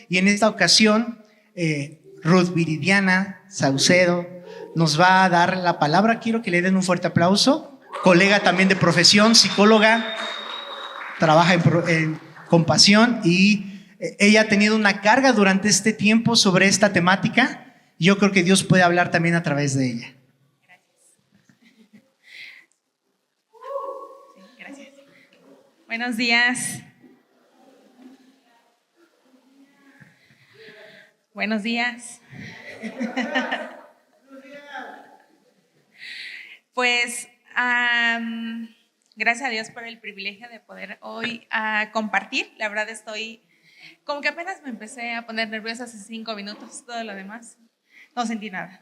Y en esta ocasión, Ruth Viridiana Saucedo nos va a dar la palabra. Quiero que le den un fuerte aplauso. Colega también de profesión, psicóloga, trabaja en compasión y ella ha tenido una carga durante este tiempo sobre esta temática. Yo creo que Dios puede hablar también a través de ella. Gracias. Buenos días. Buenos días. Pues gracias a Dios por el privilegio de poder hoy compartir. La verdad estoy como que apenas me empecé a poner nerviosa hace 5 minutos. Todo lo demás no sentí nada.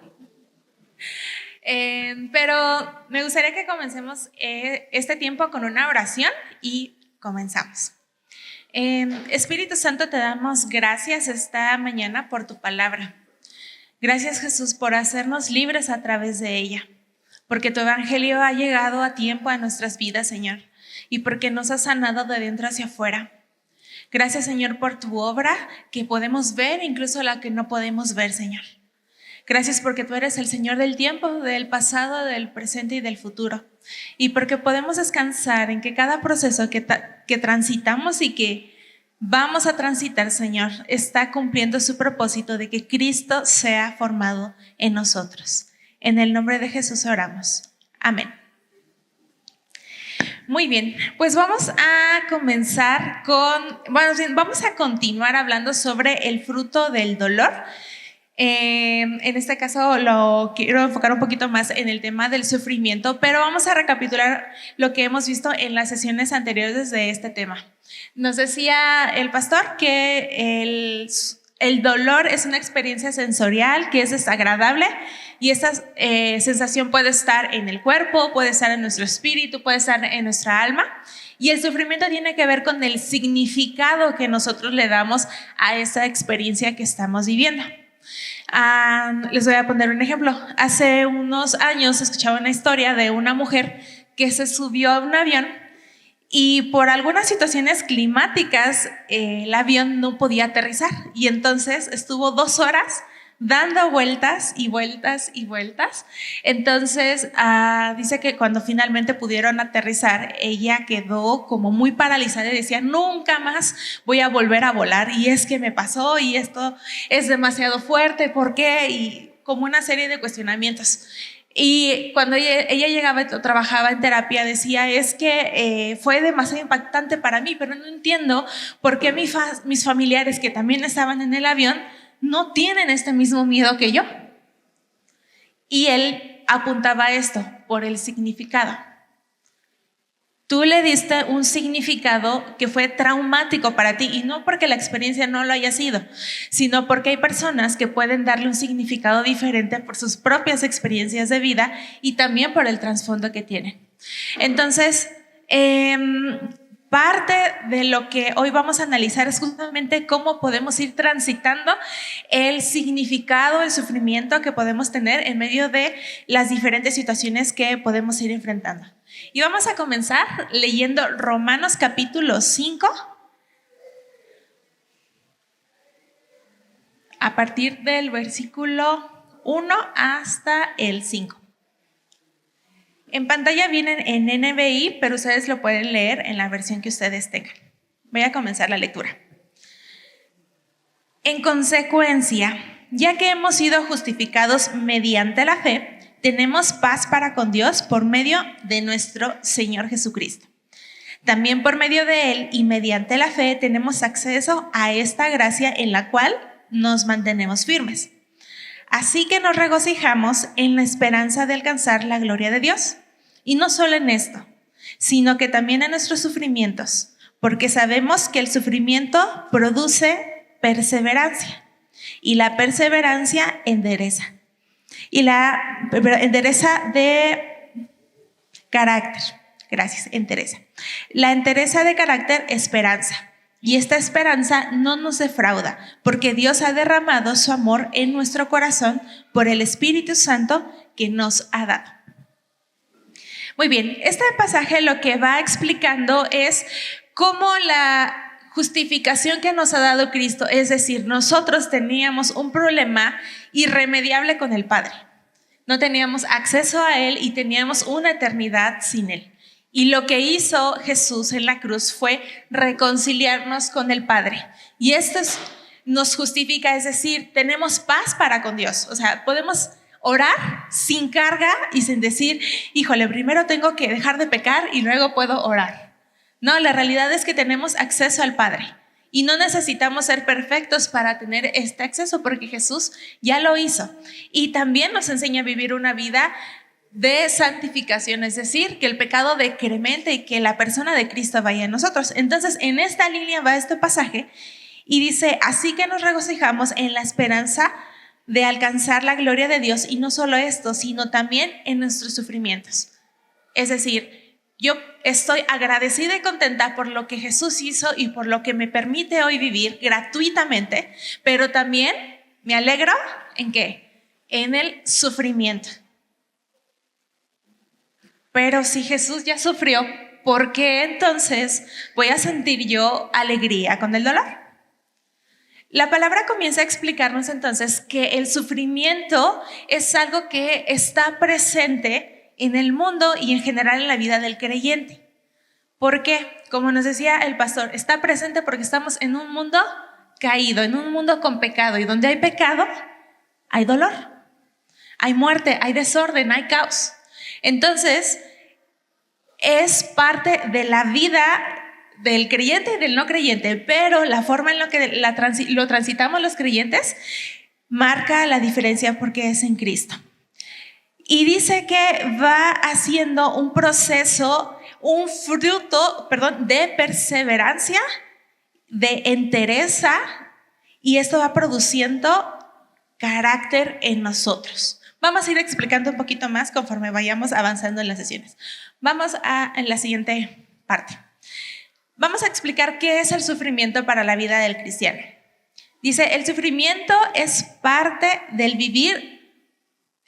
Pero me gustaría que comencemos este tiempo con una oración y comenzamos. Espíritu Santo, te damos gracias esta mañana por tu palabra. Gracias, Jesús, por hacernos libres a través de ella, porque tu evangelio ha llegado a tiempo a nuestras vidas, Señor, y porque nos has sanado de dentro hacia afuera. Gracias, Señor, por tu obra que podemos ver, incluso la que no podemos ver, Señor. Gracias porque tú eres el Señor del tiempo, del pasado, del presente y del futuro. Y porque podemos descansar en que cada proceso que transitamos y que vamos a transitar, Señor, está cumpliendo su propósito de que Cristo sea formado en nosotros. En el nombre de Jesús oramos. Amén. Muy bien, pues vamos a comenzar vamos a continuar hablando sobre el fruto del dolor. En este caso lo quiero enfocar un poquito más en el tema del sufrimiento, pero vamos a recapitular lo que hemos visto en las sesiones anteriores de este tema. Nos decía el pastor que el dolor es una experiencia sensorial que es desagradable y esta sensación puede estar en el cuerpo, puede estar en nuestro espíritu, puede estar en nuestra alma. Y el sufrimiento tiene que ver con el significado que nosotros le damos a esa experiencia que estamos viviendo. Les voy a poner un ejemplo. Hace unos años escuchaba una historia de una mujer que se subió a un avión y por algunas situaciones climáticas el avión no podía aterrizar y entonces estuvo 2 horas dando vueltas y vueltas y vueltas. Entonces dice que cuando finalmente pudieron aterrizar, ella quedó como muy paralizada y decía: nunca más voy a volver a volar, y es que me pasó y esto es demasiado fuerte, ¿por qué? Y como una serie de cuestionamientos. Y cuando ella llegaba o trabajaba en terapia, decía: es que fue demasiado impactante para mí, pero no entiendo por qué mis familiares que también estaban en el avión no tienen este mismo miedo que yo. Y él apuntaba a esto por el significado. Tú le diste un significado que fue traumático para ti, y no porque la experiencia no lo haya sido, sino porque hay personas que pueden darle un significado diferente por sus propias experiencias de vida y también por el trasfondo que tienen. Entonces, parte de lo que hoy vamos a analizar es justamente cómo podemos ir transitando el significado, el sufrimiento que podemos tener en medio de las diferentes situaciones que podemos ir enfrentando. Y vamos a comenzar leyendo Romanos capítulo 5, a partir del versículo 1 hasta el 5. En pantalla vienen en NBI, pero ustedes lo pueden leer en la versión que ustedes tengan. Voy a comenzar la lectura. En consecuencia, ya que hemos sido justificados mediante la fe, tenemos paz para con Dios por medio de nuestro Señor Jesucristo. También por medio de Él y mediante la fe tenemos acceso a esta gracia en la cual nos mantenemos firmes. Así que nos regocijamos en la esperanza de alcanzar la gloria de Dios. Y no solo en esto, sino que también en nuestros sufrimientos, porque sabemos que el sufrimiento produce perseverancia, y la perseverancia endereza, y la endereza de carácter. Gracias, entereza. La entereza de carácter, esperanza. Y esta esperanza no nos defrauda, porque Dios ha derramado su amor en nuestro corazón por el Espíritu Santo que nos ha dado. Muy bien, este pasaje lo que va explicando es cómo justificación que nos ha dado Cristo, es decir, nosotros teníamos un problema irremediable con el Padre. No teníamos acceso a Él y teníamos una eternidad sin Él. Y lo que hizo Jesús en la cruz fue reconciliarnos con el Padre. Y esto nos justifica, es decir, tenemos paz para con Dios. O sea, podemos orar sin carga y sin decir, híjole, primero tengo que dejar de pecar y luego puedo orar. No, la realidad es que tenemos acceso al Padre. Y no necesitamos ser perfectos para tener este acceso porque Jesús ya lo hizo. Y también nos enseña a vivir una vida de santificación, es decir, que el pecado decremente y que la persona de Cristo vaya en nosotros. Entonces, en esta línea va este pasaje y dice, así que nos regocijamos en la esperanza de alcanzar la gloria de Dios, y no solo esto, sino también en nuestros sufrimientos. Es decir, yo estoy agradecida y contenta por lo que Jesús hizo y por lo que me permite hoy vivir gratuitamente, pero también me alegro ¿en qué? En el sufrimiento. Pero si Jesús ya sufrió, ¿por qué entonces voy a sentir yo alegría con el dolor? La palabra comienza a explicarnos entonces que el sufrimiento es algo que está presente en el mundo y en general en la vida del creyente. ¿Por qué? Como nos decía el pastor, está presente porque estamos en un mundo caído, en un mundo con pecado, y donde hay pecado, hay dolor, hay muerte, hay desorden, hay caos. Entonces, es parte de la vida del creyente y del no creyente, pero la forma en la que lo transitamos los creyentes marca la diferencia porque es en Cristo. Y dice que va haciendo un proceso, un fruto, de perseverancia, de entereza, y esto va produciendo carácter en nosotros. Vamos a ir explicando un poquito más conforme vayamos avanzando en las sesiones. Vamos en la siguiente parte. Vamos a explicar qué es el sufrimiento para la vida del cristiano. Dice, el sufrimiento es parte del vivir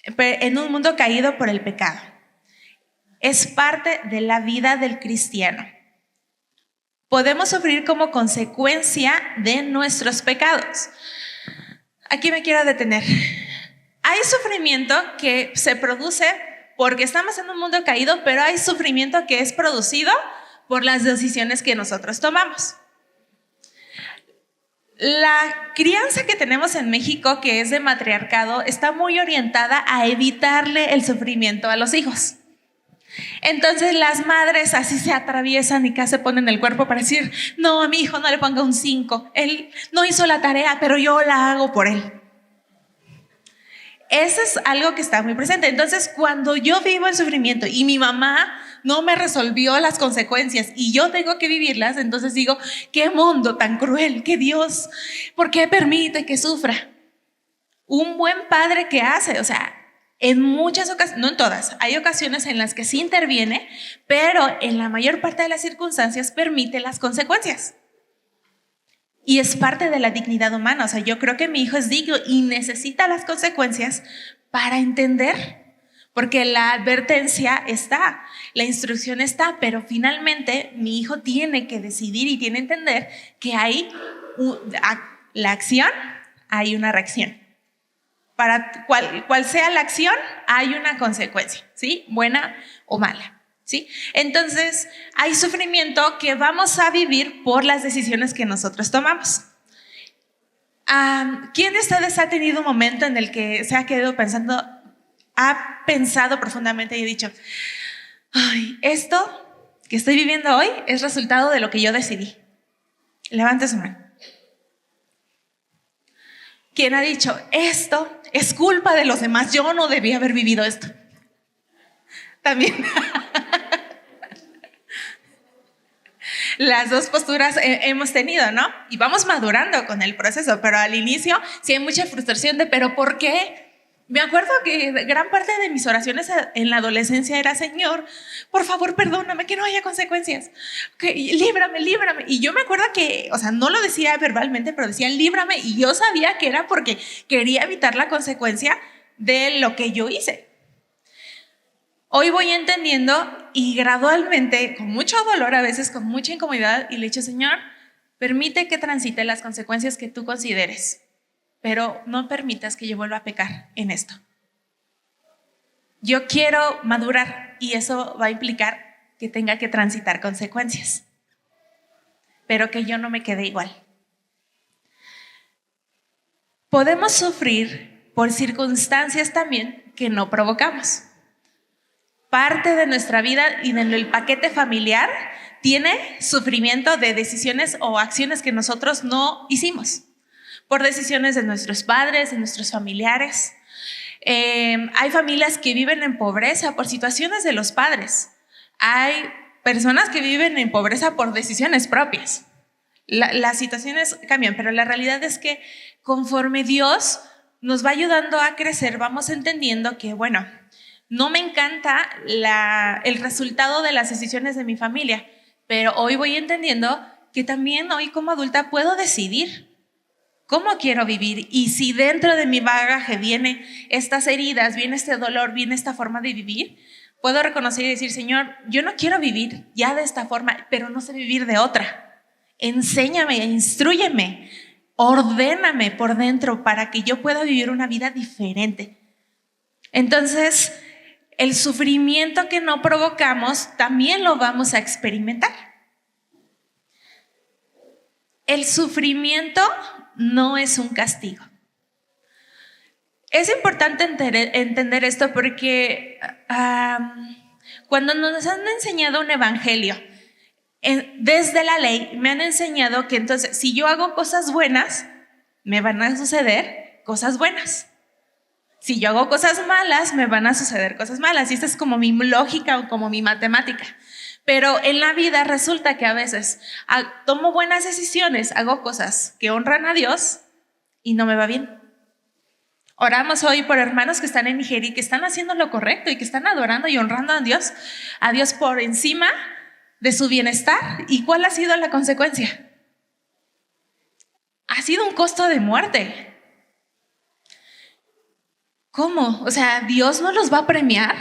en un mundo caído por el pecado. Es parte de la vida del cristiano. Podemos sufrir como consecuencia de nuestros pecados. Aquí me quiero detener. Hay sufrimiento que se produce porque estamos en un mundo caído, pero hay sufrimiento que es producido por las decisiones que nosotros tomamos. La crianza que tenemos en México, que es de matriarcado, está muy orientada a evitarle el sufrimiento a los hijos. Entonces las madres así se atraviesan y casi se ponen el cuerpo para decir, no, a mi hijo no le ponga un 5, él no hizo la tarea, pero yo la hago por él. Eso es algo que está muy presente. Entonces, cuando yo vivo el sufrimiento y mi mamá no me resolvió las consecuencias y yo tengo que vivirlas, entonces digo, qué mundo tan cruel, qué Dios, ¿por qué permite que sufra? Un buen padre, ¿qué hace? O sea, en muchas ocasiones, no en todas, hay ocasiones en las que sí interviene, pero en la mayor parte de las circunstancias permite las consecuencias. Y es parte de la dignidad humana. O sea, yo creo que mi hijo es digno y necesita las consecuencias para entender, porque la advertencia está, la instrucción está, pero finalmente mi hijo tiene que decidir y tiene que entender que hay la acción, hay una reacción. Para cual sea la acción, hay una consecuencia, ¿sí? Buena o mala. ¿Sí? Entonces, hay sufrimiento que vamos a vivir por las decisiones que nosotros tomamos. ¿Quién de ustedes ha tenido un momento en el que se ha quedado pensando, ha pensado profundamente y ha dicho, ay, esto que estoy viviendo hoy es resultado de lo que yo decidí? Levante su mano. ¿Quién ha dicho, esto es culpa de los demás, yo no debí haber vivido esto? También. Las dos posturas hemos tenido, ¿no? Y vamos madurando con el proceso, pero al inicio sí hay mucha frustración de, ¿pero por qué? Me acuerdo que gran parte de mis oraciones en la adolescencia era, Señor, por favor, perdóname, que no haya consecuencias. Líbrame, líbrame. Y yo me acuerdo que, o sea, no lo decía verbalmente, pero decía, líbrame. Y yo sabía que era porque quería evitar la consecuencia de lo que yo hice. Hoy voy entendiendo y gradualmente, con mucho dolor, a veces con mucha incomodidad, y le he dicho, Señor, Permite que transite las consecuencias que tú consideres, pero no permitas que yo vuelva a pecar en esto. Yo quiero madurar y eso va a implicar que tenga que transitar consecuencias, pero que yo no me quede igual. Podemos sufrir por circunstancias también que no provocamos. Parte de nuestra vida y del paquete familiar tiene sufrimiento de decisiones o acciones que nosotros no hicimos, por decisiones de nuestros padres, de nuestros familiares. Hay familias que viven en pobreza por situaciones de los padres. Hay personas que viven en pobreza por decisiones propias. Las situaciones cambian, pero la realidad es que conforme Dios nos va ayudando a crecer, vamos entendiendo que, bueno, no me encanta el resultado de las decisiones de mi familia, pero hoy voy entendiendo que también hoy como adulta puedo decidir cómo quiero vivir, y si dentro de mi bagaje vienen estas heridas, viene este dolor, viene esta forma de vivir, puedo reconocer y decir: Señor, yo no quiero vivir ya de esta forma, pero no sé vivir de otra. Enséñame, instrúyeme, ordéname por dentro para que yo pueda vivir una vida diferente. Entonces, el sufrimiento que no provocamos también lo vamos a experimentar. El sufrimiento no es un castigo. Es importante entender esto porque cuando nos han enseñado un evangelio, desde la ley me han enseñado que entonces si yo hago cosas buenas, me van a suceder cosas buenas. Si yo hago cosas malas, me van a suceder cosas malas. Y esta es como mi lógica o como mi matemática. Pero en la vida resulta que a veces tomo buenas decisiones, hago cosas que honran a Dios y no me va bien. Oramos hoy por hermanos que están en Nigeria y que están haciendo lo correcto y que están adorando y honrando a Dios por encima de su bienestar. ¿Y cuál ha sido la consecuencia? Ha sido un costo de muerte. ¿Cómo? O sea, ¿Dios no los va a premiar?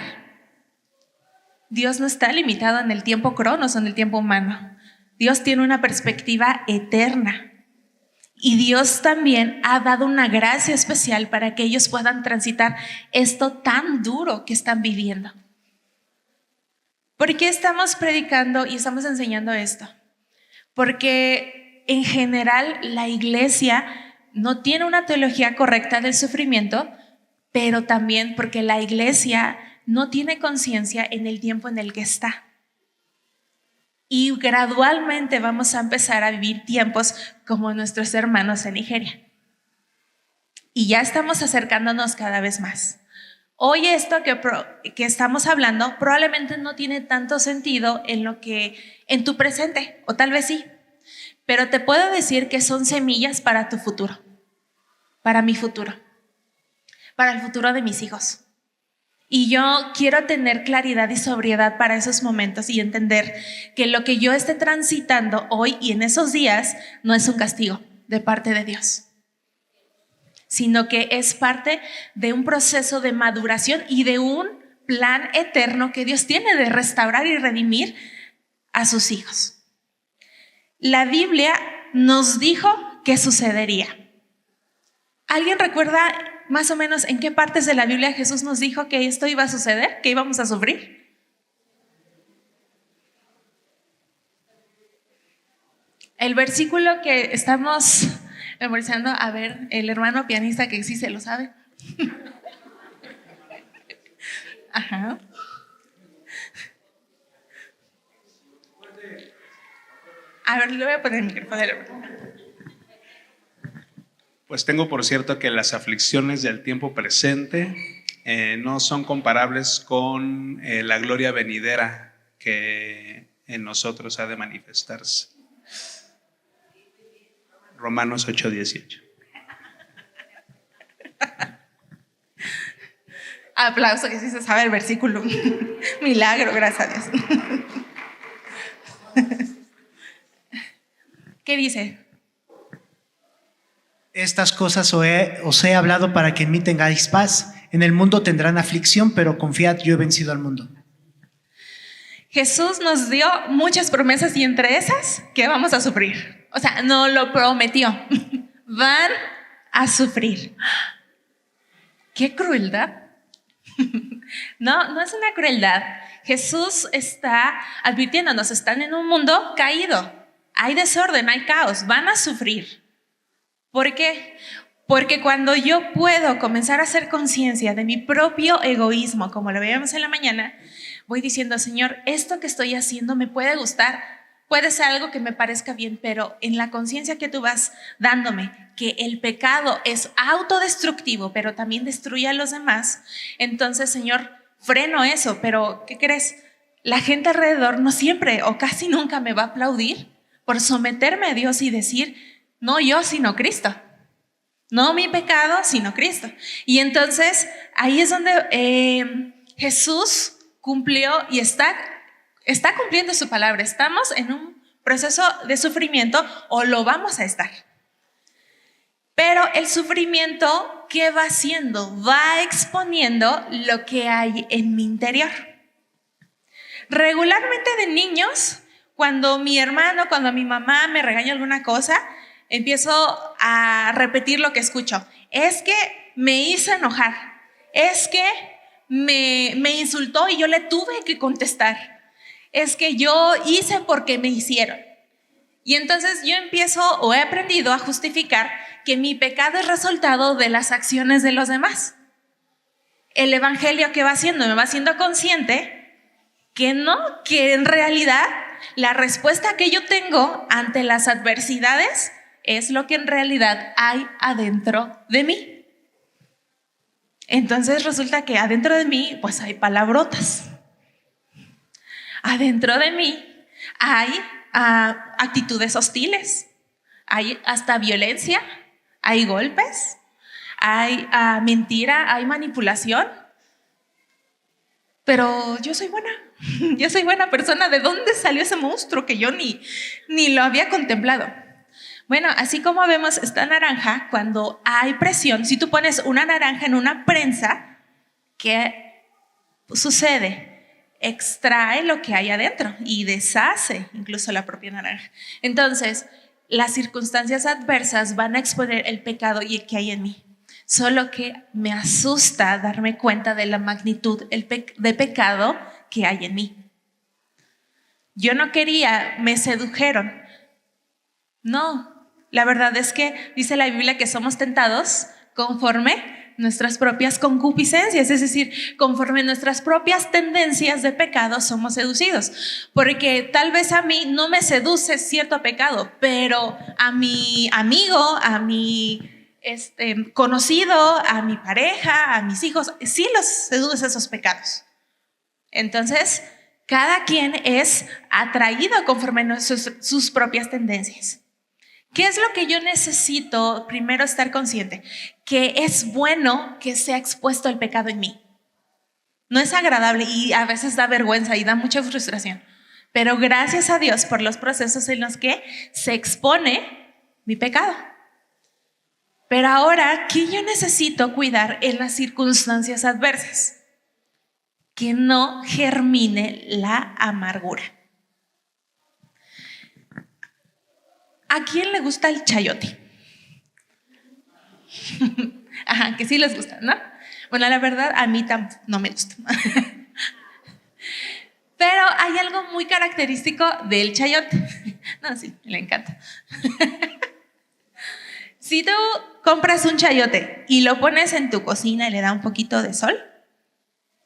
Dios no está limitado en el tiempo cronos o en el tiempo humano. Dios tiene una perspectiva eterna. Y Dios también ha dado una gracia especial para que ellos puedan transitar esto tan duro que están viviendo. ¿Por qué estamos predicando y estamos enseñando esto? Porque en general la iglesia no tiene una teología correcta del sufrimiento, pero también porque la iglesia no tiene conciencia en el tiempo en el que está. Y gradualmente vamos a empezar a vivir tiempos como nuestros hermanos en Nigeria. Y ya estamos acercándonos cada vez más. Hoy esto que estamos hablando probablemente no tiene tanto sentido en tu presente, o tal vez sí. Pero te puedo decir que son semillas para tu futuro, para mi futuro, para el futuro de mis hijos. Y yo quiero tener claridad y sobriedad para esos momentos y entender que lo que yo esté transitando hoy y en esos días no es un castigo de parte de Dios, sino que es parte de un proceso de maduración y de un plan eterno que Dios tiene de restaurar y redimir a sus hijos. La Biblia nos dijo que sucedería. ¿Alguien recuerda más o menos en qué partes de la Biblia Jesús nos dijo que esto iba a suceder, que íbamos a sufrir? El versículo que estamos memorizando, a ver, el hermano pianista que sí se lo sabe. Ajá. A ver, le voy a poner el micrófono. Pues tengo por cierto que las aflicciones del tiempo presente no son comparables con la gloria venidera que en nosotros ha de manifestarse. Romanos 8:18. Aplauso que sí se sabe el versículo. Milagro, gracias a Dios. ¿Qué dice? Estas cosas os he hablado para que en mí tengáis paz. En el mundo tendrán aflicción, pero confiad, yo he vencido al mundo. Jesús nos dio muchas promesas y entre esas, ¿qué vamos a sufrir? O sea, no lo prometió. Van a sufrir. ¡Qué crueldad! No, no es una crueldad. Jesús está advirtiéndonos, están en un mundo caído. Hay desorden, hay caos, van a sufrir. ¿Por qué? Porque cuando yo puedo comenzar a hacer conciencia de mi propio egoísmo, como lo veíamos en la mañana, voy diciendo, Señor, esto que estoy haciendo me puede gustar, puede ser algo que me parezca bien, pero en la conciencia que tú vas dándome, que el pecado es autodestructivo, pero también destruye a los demás, entonces, Señor, freno eso, pero ¿qué crees? La gente alrededor no siempre o casi nunca me va a aplaudir por someterme a Dios y decir, no yo, sino Cristo. No mi pecado, sino Cristo. Y entonces ahí es donde Jesús cumplió y está cumpliendo su palabra. Estamos en un proceso de sufrimiento o lo vamos a estar. Pero el sufrimiento, ¿qué va haciendo? Va exponiendo lo que hay en mi interior. Regularmente de niños, cuando mi hermano, cuando mi mamá me regaña alguna cosa, empiezo a repetir lo que escucho. Es que me hizo enojar. Es que me insultó y yo le tuve que contestar. Es que yo hice porque me hicieron. Y entonces yo empiezo o he aprendido a justificar que mi pecado es resultado de las acciones de los demás. El evangelio que va haciendo, me va haciendo consciente que no, que en realidad la respuesta que yo tengo ante las adversidades es lo que en realidad hay adentro de mí. Entonces resulta que adentro de mí pues hay palabrotas. Adentro de mí hay actitudes hostiles, hay hasta violencia, hay golpes, hay mentira, hay manipulación. Pero yo soy buena persona. ¿De dónde salió ese monstruo que yo ni lo había contemplado? Bueno, así como vemos esta naranja, cuando hay presión, si tú pones una naranja en una prensa, ¿qué sucede? Extrae lo que hay adentro y deshace incluso la propia naranja. Entonces, las circunstancias adversas van a exponer el pecado y el que hay en mí. Solo que me asusta darme cuenta de la magnitud de pecado que hay en mí. Yo no quería, me sedujeron. No, la verdad es que dice la Biblia que somos tentados conforme nuestras propias concupiscencias, es decir, conforme nuestras propias tendencias de pecado somos seducidos. Porque tal vez a mí no me seduce cierto pecado, pero a mi amigo, a mi conocido, a mi pareja, a mis hijos, sí los seduce esos pecados. Entonces, cada quien es atraído conforme a sus propias tendencias. ¿Qué es lo que yo necesito? Primero, estar consciente que es bueno que sea expuesto el pecado en mí. No es agradable y a veces da vergüenza y da mucha frustración, pero gracias a Dios por los procesos en los que se expone mi pecado. Pero ahora, ¿qué yo necesito cuidar en las circunstancias adversas? Que no germine la amargura. ¿A quién le gusta el chayote? Ajá, que sí les gusta, ¿no? Bueno, la verdad, a mí no me gusta. Pero hay algo muy característico del chayote. No, sí, le encanta. Si tú compras un chayote y lo pones en tu cocina y le da un poquito de sol,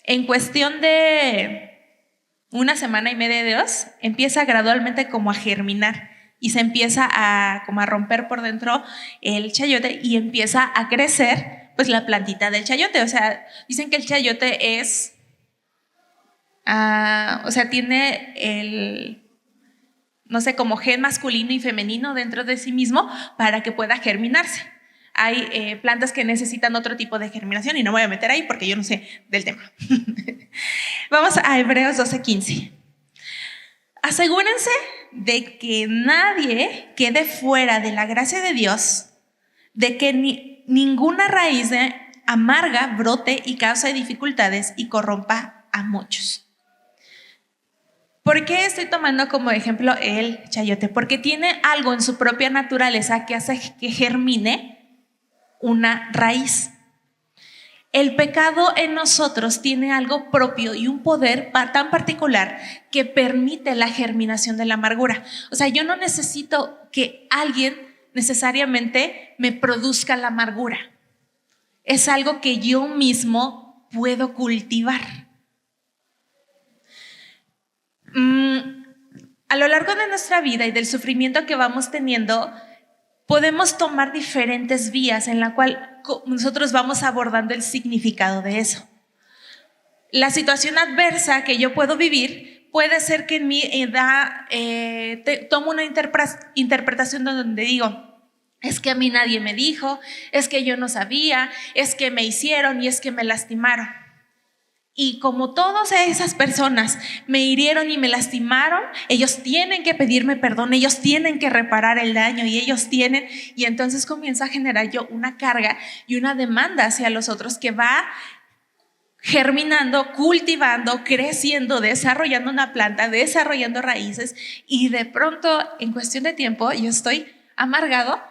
en cuestión de 1 semana y media de 2, empieza gradualmente como a germinar. Y se empieza como a romper por dentro el chayote y empieza a crecer pues la plantita del chayote. O sea, dicen que el chayote es, o sea, tiene el, no sé, como gen masculino y femenino dentro de sí mismo para que pueda germinarse. Hay plantas que necesitan otro tipo de germinación y no me voy a meter ahí porque yo no sé del tema. Vamos a Hebreos 12:15. Asegúrense de que nadie quede fuera de la gracia de Dios, de que ninguna raíz amarga brote y cause dificultades y corrompa a muchos. ¿Por qué estoy tomando como ejemplo el chayote? Porque tiene algo en su propia naturaleza que hace que germine una raíz. El pecado en nosotros tiene algo propio y un poder tan particular que permite la germinación de la amargura. O sea, yo no necesito que alguien necesariamente me produzca la amargura. Es algo que yo mismo puedo cultivar. A lo largo de nuestra vida y del sufrimiento que vamos teniendo, podemos tomar diferentes vías en la cual nosotros vamos abordando el significado de eso. La situación adversa que yo puedo vivir puede ser que en mi edad tomo una interpretación donde digo, es que a mí nadie me dijo, es que yo no sabía, es que me hicieron y es que me lastimaron. Y como todas esas personas me hirieron y me lastimaron, ellos tienen que pedirme perdón, ellos tienen que reparar el daño y entonces comienza a generar yo una carga y una demanda hacia los otros que va germinando, cultivando, creciendo, desarrollando una planta, desarrollando raíces, y de pronto en cuestión de tiempo yo estoy amargado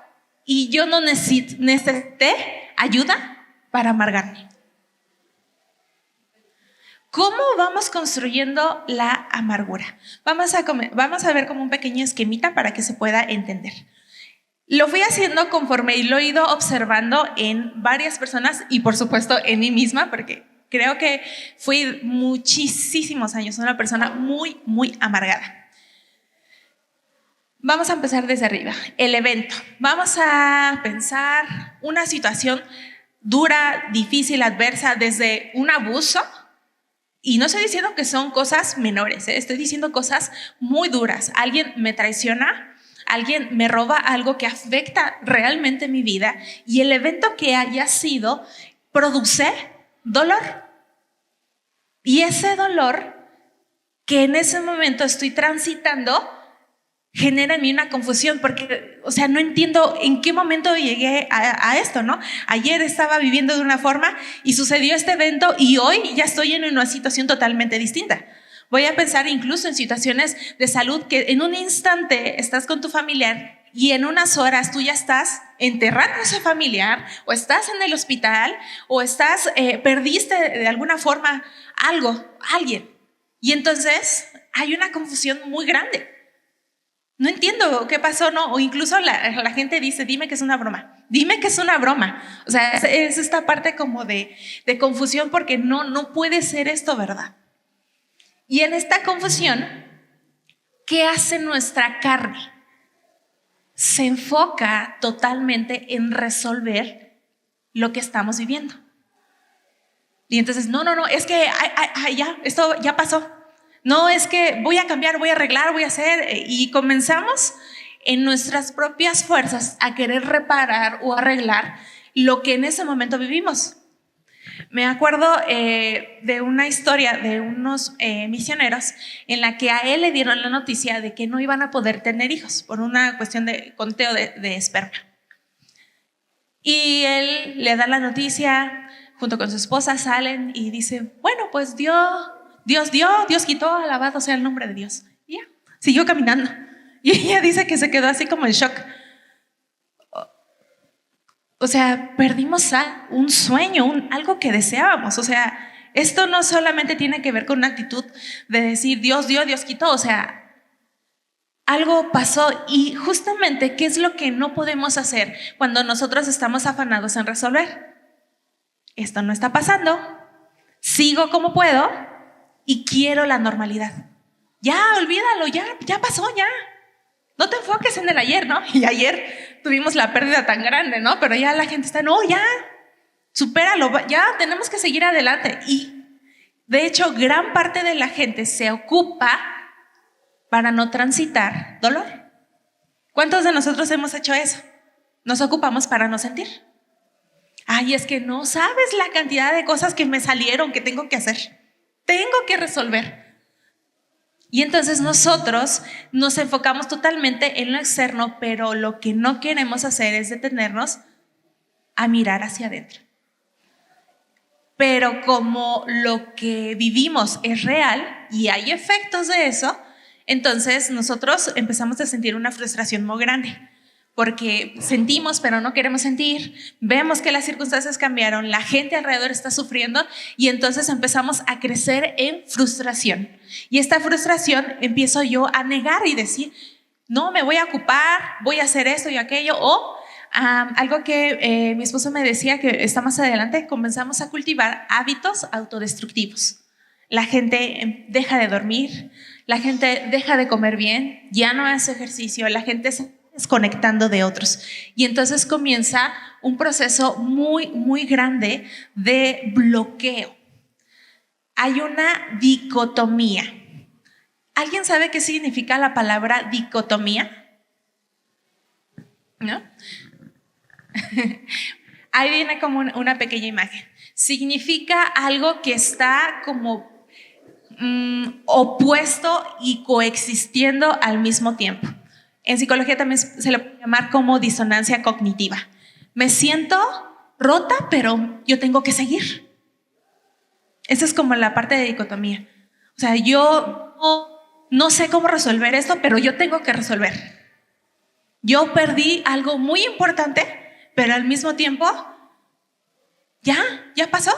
y yo no necesité ayuda para amargarme. ¿Cómo vamos construyendo la amargura? Vamos a ver como un pequeño esquemita para que se pueda entender. Lo fui haciendo conforme y lo he ido observando en varias personas y por supuesto en mí misma, porque creo que fui muchísimos años una persona muy, muy amargada. Vamos a empezar desde arriba. El evento. Vamos a pensar una situación dura, difícil, adversa, desde un abuso. Y no estoy diciendo que son cosas menores, estoy diciendo cosas muy duras. Alguien me traiciona, alguien me roba algo que afecta realmente mi vida y el evento que haya sido produce dolor. Y ese dolor que en ese momento estoy transitando genera en mí una confusión porque, o sea, no entiendo en qué momento llegué a esto, ¿no? Ayer estaba viviendo de una forma y sucedió este evento y hoy ya estoy en una situación totalmente distinta. Voy a pensar incluso en situaciones de salud que en un instante estás con tu familiar y en unas horas tú ya estás enterrando a ese familiar o estás en el hospital o perdiste de alguna forma alguien. Y entonces hay una confusión muy grande. No entiendo qué pasó, ¿no? O incluso la gente dice, dime que es una broma. Dime que es una broma. O sea, es esta parte como de confusión porque no puede ser esto, ¿verdad? Y en esta confusión, ¿qué hace nuestra carne? Se enfoca totalmente en resolver lo que estamos viviendo. Y entonces, no, es que ya, esto ya pasó. No, es que voy a cambiar, voy a arreglar, voy a hacer. Y comenzamos en nuestras propias fuerzas a querer reparar o arreglar lo que en ese momento vivimos. Me acuerdo de una historia de unos misioneros en la que a él le dieron la noticia de que no iban a poder tener hijos por una cuestión de conteo de esperma. Y él le da la noticia, junto con su esposa salen y dice, bueno, pues Dios dio, Dios quitó, alabado sea el nombre de Dios. Y ya, siguió caminando. Y ella dice que se quedó así como en shock. O sea, perdimos un sueño, algo que deseábamos. O sea, esto no solamente tiene que ver con una actitud de decir Dios dio, Dios quitó. O sea, algo pasó. Y justamente, ¿qué es lo que no podemos hacer cuando nosotros estamos afanados en resolver? Esto no está pasando. Sigo como puedo. Y quiero la normalidad. Ya, olvídalo, ya pasó, ya. No te enfoques en el ayer, ¿no? Y ayer tuvimos la pérdida tan grande, ¿no? Pero ya la gente está, no, ya, supéralo, ya tenemos que seguir adelante. Y de hecho, gran parte de la gente se ocupa para no transitar dolor. ¿Cuántos de nosotros hemos hecho eso? Nos ocupamos para no sentir. Ay, es que no sabes la cantidad de cosas que me salieron que tengo que hacer. Tengo que resolver. Y entonces nosotros nos enfocamos totalmente en lo externo, pero lo que no queremos hacer es detenernos a mirar hacia adentro. Pero como lo que vivimos es real y hay efectos de eso, Entonces nosotros empezamos a sentir una frustración muy grande, porque sentimos pero no queremos sentir, vemos que las circunstancias cambiaron, la gente alrededor está sufriendo y entonces empezamos a crecer en frustración. Y esta frustración empiezo yo a negar y decir, no, me voy a ocupar, voy a hacer esto y aquello, o algo que mi esposo me decía que está más adelante, comenzamos a cultivar hábitos autodestructivos. La gente deja de dormir, la gente deja de comer bien, ya no hace ejercicio, la gente se está desconectando de otros. Y entonces comienza un proceso muy, muy grande de bloqueo. Hay una dicotomía. ¿Alguien sabe qué significa la palabra dicotomía? ¿No? Ahí viene como una pequeña imagen. Significa algo que está como opuesto y coexistiendo al mismo tiempo. En psicología también se le puede llamar como disonancia cognitiva. Me siento rota, pero yo tengo que seguir. Esa es como la parte de dicotomía. O sea, yo no sé cómo resolver esto, pero yo tengo que resolver. Yo perdí algo muy importante, pero al mismo tiempo, ya pasó.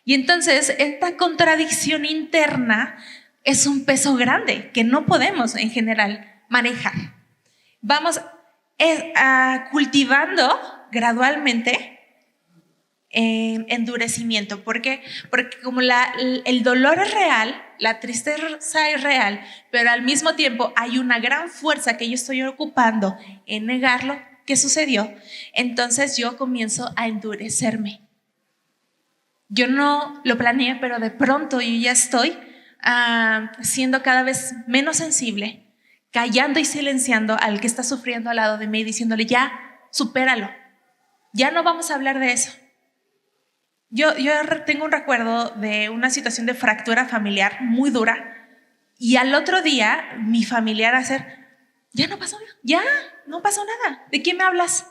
Y entonces esta contradicción interna es un peso grande que no podemos en general manejar. Vamos cultivando gradualmente endurecimiento. ¿Por qué? Porque como el dolor es real, la tristeza es real, pero al mismo tiempo hay una gran fuerza que yo estoy ocupando en negar lo que sucedió, entonces yo comienzo a endurecerme. Yo no lo planeé, pero de pronto yo ya estoy siendo cada vez menos sensible, callando y silenciando al que está sufriendo al lado de mí, diciéndole, ya, supéralo, ya no vamos a hablar de eso. Yo tengo un recuerdo de una situación de fractura familiar muy dura y al otro día mi familiar hacer, ya no pasó nada, ¿de qué me hablas?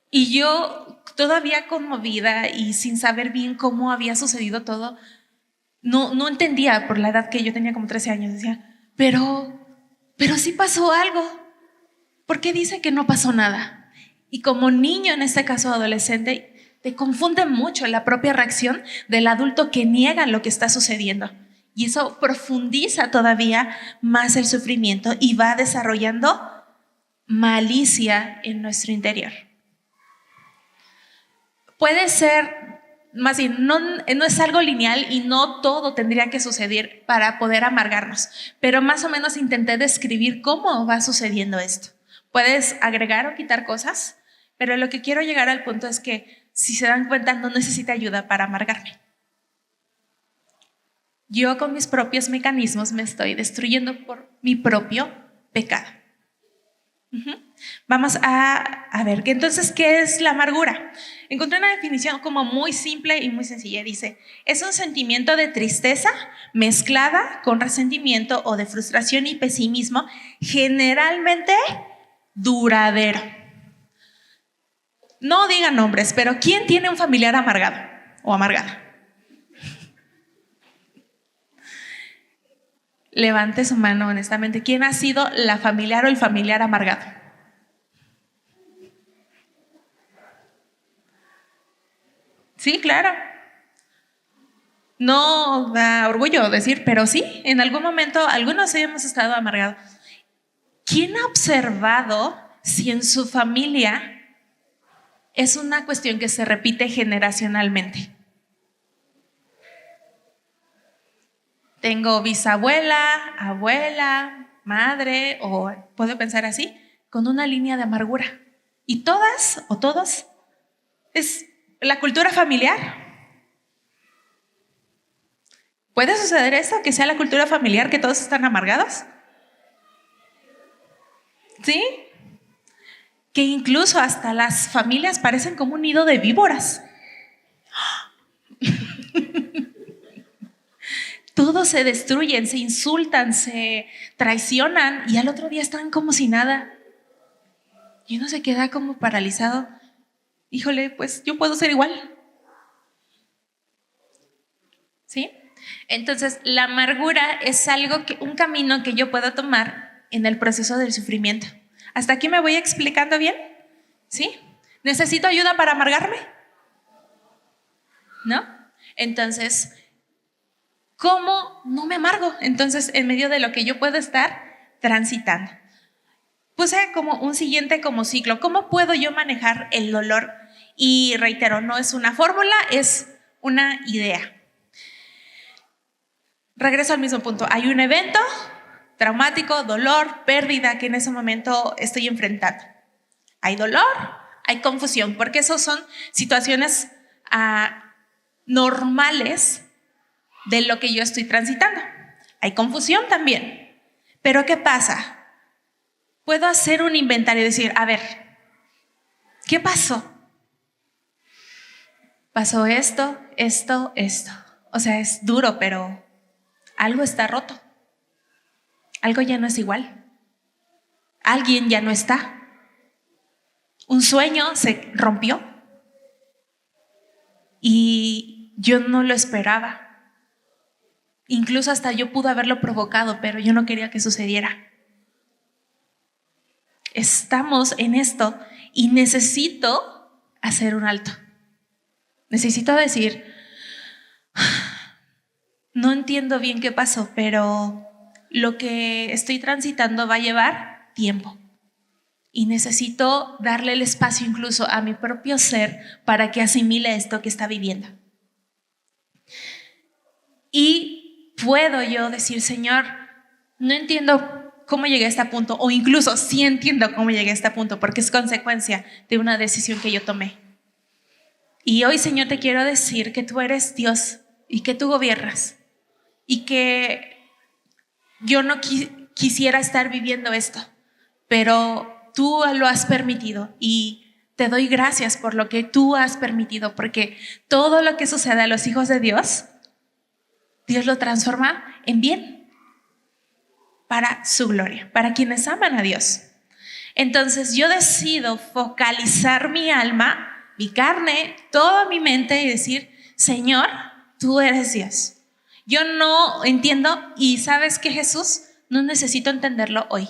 Y yo todavía conmovida y sin saber bien cómo había sucedido todo, no entendía por la edad que yo tenía como 13 años, decía, pero sí pasó algo, ¿por qué dice que no pasó nada? Y como niño, en este caso adolescente, te confunde mucho la propia reacción del adulto que niega lo que está sucediendo. Y eso profundiza todavía más el sufrimiento y va desarrollando malicia en nuestro interior. Puede ser, más bien, no es algo lineal y no todo tendría que suceder para poder amargarnos, pero más o menos intenté describir cómo va sucediendo esto. Puedes agregar o quitar cosas, pero lo que quiero llegar al punto es que, si se dan cuenta, no necesito ayuda para amargarme. Yo con mis propios mecanismos me estoy destruyendo por mi propio pecado. Vamos a ver, entonces, ¿qué es la amargura? Encontré una definición como muy simple y muy sencilla. Dice, es un sentimiento de tristeza mezclada con resentimiento o de frustración y pesimismo, generalmente duradero. No digan nombres, pero ¿quién tiene un familiar amargado o amargada? Levante su mano honestamente. ¿Quién ha sido la familiar o el familiar amargado? Sí, claro. No da orgullo decir, pero sí, en algún momento algunos hemos estado amargados. ¿Quién ha observado si en su familia es una cuestión que se repite generacionalmente? Tengo bisabuela, abuela, madre, o puedo pensar así, con una línea de amargura. Y todas o todos es la cultura familiar. ¿Puede suceder eso, que sea la cultura familiar, que todos están amargados? ¿Sí? Que incluso hasta las familias parecen como un nido de víboras. Todos se destruyen, se insultan, se traicionan y al otro día están como si nada. Y uno se queda como paralizado. Híjole, pues yo puedo ser igual. ¿Sí? Entonces, la amargura es un camino que yo puedo tomar en el proceso del sufrimiento. ¿Hasta aquí me voy explicando bien? ¿Sí? ¿Necesito ayuda para amargarme? ¿No? Entonces, ¿cómo no me amargo? Entonces, en medio de lo que yo puedo estar transitando. Puse como un siguiente como ciclo. ¿Cómo puedo yo manejar el dolor? Y reitero, no es una fórmula, es una idea. Regreso al mismo punto. Hay un evento traumático, dolor, pérdida que en ese momento estoy enfrentando. Hay dolor, hay confusión, porque esas son situaciones normales de lo que yo estoy transitando. Hay confusión también. Pero ¿qué pasa? Puedo hacer un inventario y decir, a ver, ¿qué pasó? Pasó esto. O sea, es duro, pero algo está roto. Algo ya no es igual. Alguien ya no está. Un sueño se rompió. Y yo no lo esperaba. Incluso hasta yo pude haberlo provocado, pero yo no quería que sucediera. Estamos en esto y necesito hacer un alto. Necesito decir, no entiendo bien qué pasó, pero lo que estoy transitando va a llevar tiempo. Y necesito darle el espacio incluso a mi propio ser para que asimile esto que está viviendo. Y puedo yo decir, Señor, no entiendo cómo llegué a este punto, o incluso sí entiendo cómo llegué a este punto, porque es consecuencia de una decisión que yo tomé. Y hoy, Señor, te quiero decir que tú eres Dios y que tú gobiernas y que yo no quisiera estar viviendo esto, pero tú lo has permitido y te doy gracias por lo que tú has permitido, porque todo lo que sucede a los hijos de Dios, Dios lo transforma en bien para su gloria, para quienes aman a Dios. Entonces yo decido focalizar mi alma, mi carne, toda mi mente y decir, Señor, tú eres Dios. Yo no entiendo y ¿sabes qué, Jesús? No necesito entenderlo hoy.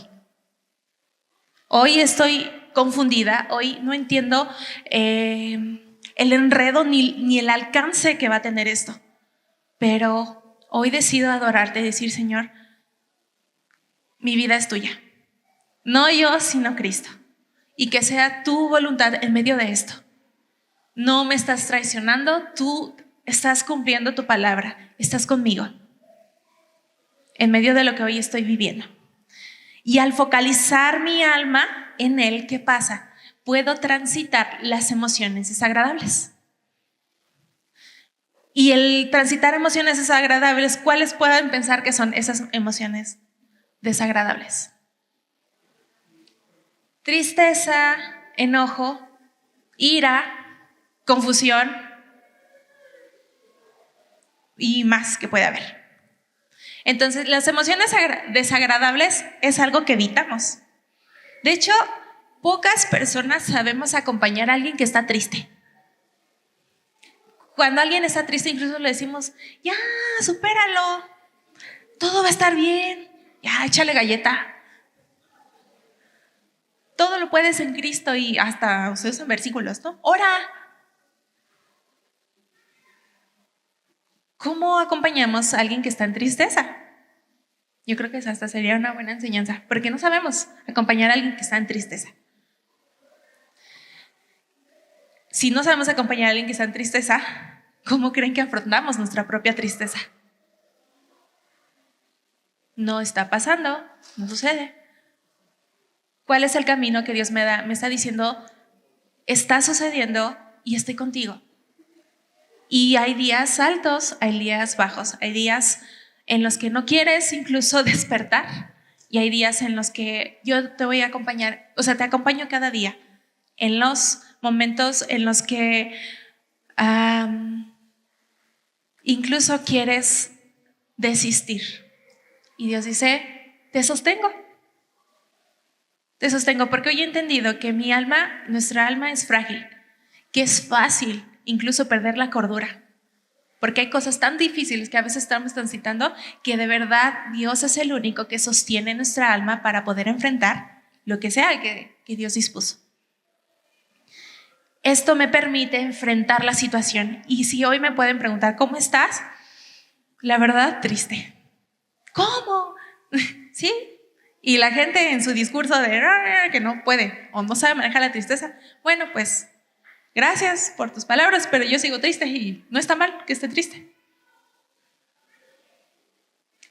Hoy estoy confundida, hoy no entiendo el enredo ni el alcance que va a tener esto. Pero hoy decido adorarte y decir, Señor, mi vida es tuya. No yo, sino Cristo. Y que sea tu voluntad en medio de esto. No me estás traicionando, tú estás cumpliendo tu palabra, estás conmigo en medio de lo que hoy estoy viviendo. Y al focalizar mi alma en Él, ¿qué pasa? Puedo transitar las emociones desagradables. Y el transitar emociones desagradables, ¿cuáles pueden pensar que son esas emociones desagradables? Tristeza, enojo, ira, confusión y más que puede haber. Entonces, las emociones desagradables es algo que evitamos. De hecho, pocas personas sabemos acompañar a alguien que está triste. Cuando alguien está triste, incluso le decimos, ya, supéralo, todo va a estar bien, ya, échale galleta. Todo lo puedes en Cristo y hasta se usan versículos, ¿no? Ora. ¿Cómo acompañamos a alguien que está en tristeza? Yo creo que esa hasta sería una buena enseñanza, porque no sabemos acompañar a alguien que está en tristeza. Si no sabemos acompañar a alguien que está en tristeza, ¿cómo creen que afrontamos nuestra propia tristeza? No está pasando, no sucede. ¿Cuál es el camino que Dios me da? Me está diciendo, está sucediendo y estoy contigo. Y hay días altos, hay días bajos, hay días en los que no quieres incluso despertar y hay días en los que yo te voy a acompañar, o sea, te acompaño cada día en los momentos en los que incluso quieres desistir. Y Dios dice, te sostengo porque hoy he entendido que mi alma, nuestra alma es frágil, que es fácil incluso perder la cordura, porque hay cosas tan difíciles que a veces estamos transitando que de verdad Dios es el único que sostiene nuestra alma para poder enfrentar lo que sea que Dios dispuso. Esto me permite enfrentar la situación. Y si hoy me pueden preguntar, ¿cómo estás? La verdad, triste. ¿Cómo? ¿Sí? Y la gente en su discurso de que no puede o no sabe manejar la tristeza, bueno, pues gracias por tus palabras, pero yo sigo triste y no está mal que esté triste.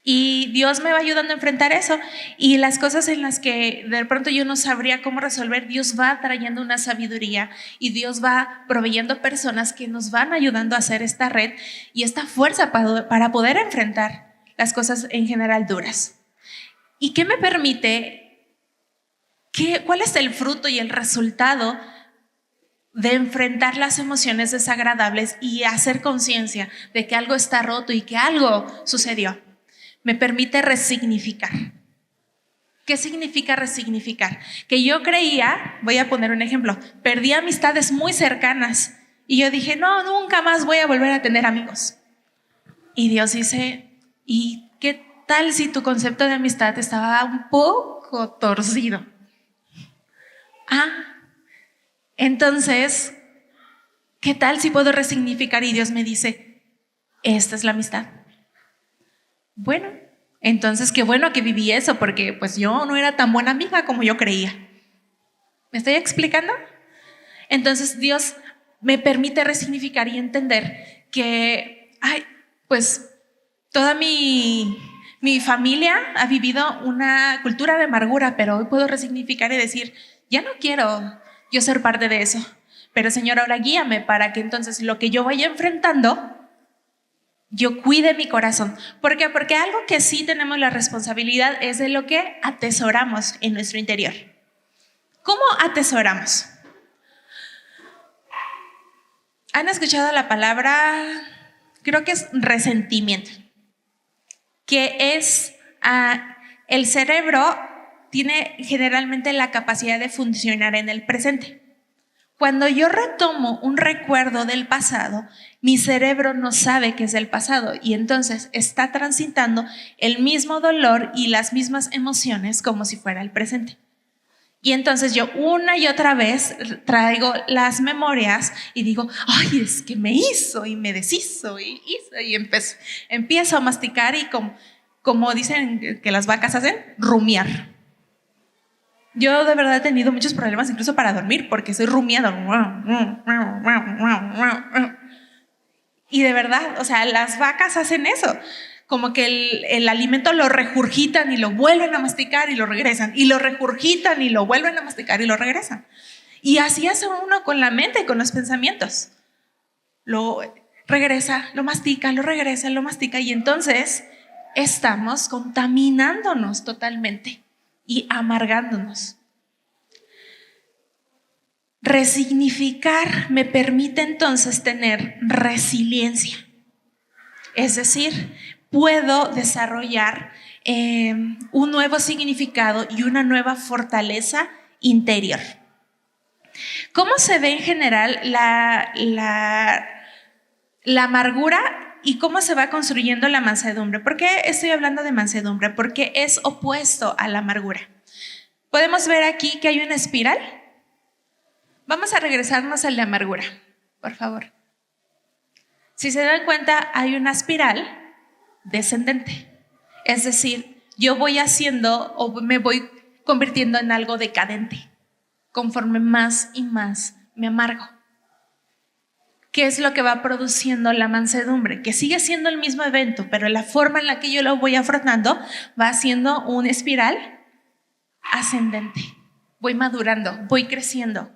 Y Dios me va ayudando a enfrentar eso, y las cosas en las que de pronto yo no sabría cómo resolver, Dios va trayendo una sabiduría y Dios va proveyendo personas que nos van ayudando a hacer esta red y esta fuerza para poder enfrentar las cosas en general duras. ¿Y qué me permite? ¿Cuál es el fruto y el resultado de enfrentar las emociones desagradables y hacer conciencia de que algo está roto y que algo sucedió? Me permite resignificar. ¿Qué significa resignificar? Que yo creía, voy a poner un ejemplo, perdí amistades muy cercanas y yo dije, no, nunca más voy a volver a tener amigos. Y Dios dice, ¿y qué tal si tu concepto de amistad estaba un poco torcido? Entonces, ¿qué tal si puedo resignificar? Y Dios me dice, esta es la amistad. Bueno, entonces qué bueno que viví eso, porque pues yo no era tan buena amiga como yo creía. ¿Me estoy explicando? Entonces Dios me permite resignificar y entender que, pues toda mi familia ha vivido una cultura de amargura, pero hoy puedo resignificar y decir, ya no quiero yo ser parte de eso, pero Señor, ahora guíame para que entonces lo que yo vaya enfrentando, yo cuide mi corazón. ¿Por qué? Porque algo que sí tenemos la responsabilidad es de lo que atesoramos en nuestro interior. ¿Cómo atesoramos? ¿Han escuchado la palabra? Creo que es resentimiento, que es el cerebro tiene generalmente la capacidad de funcionar en el presente. Cuando yo retomo un recuerdo del pasado, mi cerebro no sabe que es del pasado y entonces está transitando el mismo dolor y las mismas emociones como si fuera el presente. Y entonces yo una y otra vez traigo las memorias y digo, ay, es que me hizo y me deshizo y hizo, y empiezo a masticar y como dicen que las vacas hacen, rumiar. Yo de verdad he tenido muchos problemas incluso para dormir porque estoy rumiando. Y de verdad, o sea, las vacas hacen eso. Como que el alimento lo regurgitan y lo vuelven a masticar y lo regresan. Y lo regurgitan y lo vuelven a masticar y lo regresan. Y así hace uno con la mente, con los pensamientos. Lo regresa, lo mastica, lo regresa, lo mastica. Y entonces estamos contaminándonos totalmente y amargándonos. Resignificar me permite entonces tener resiliencia. Es decir, puedo desarrollar un nuevo significado y una nueva fortaleza interior. ¿Cómo se ve en general la amargura y cómo se va construyendo la mansedumbre? ¿Por qué estoy hablando de mansedumbre? Porque es opuesto a la amargura. Podemos ver aquí que hay una espiral. Vamos a regresarnos al de amargura, por favor. Si se dan cuenta, hay una espiral descendente. Es decir, yo voy haciendo o me voy convirtiendo en algo decadente conforme más y más me amargo. ¿Qué es lo que va produciendo la mansedumbre? Que sigue siendo el mismo evento, pero la forma en la que yo lo voy afrontando va haciendo una espiral ascendente. Voy madurando, voy creciendo.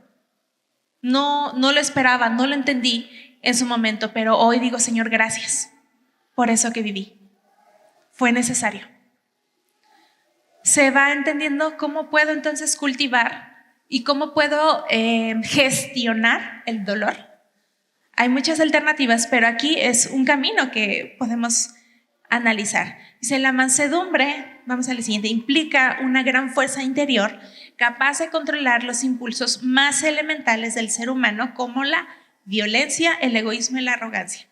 No lo esperaba, no lo entendí en su momento, pero hoy digo, Señor, gracias por eso que viví. Fue necesario. Se va entendiendo cómo puedo entonces cultivar y cómo puedo gestionar el dolor. Hay muchas alternativas, pero aquí es un camino que podemos analizar. Dice, la mansedumbre, vamos a la siguiente, implica una gran fuerza interior capaz de controlar los impulsos más elementales del ser humano, como la violencia, el egoísmo y la arrogancia.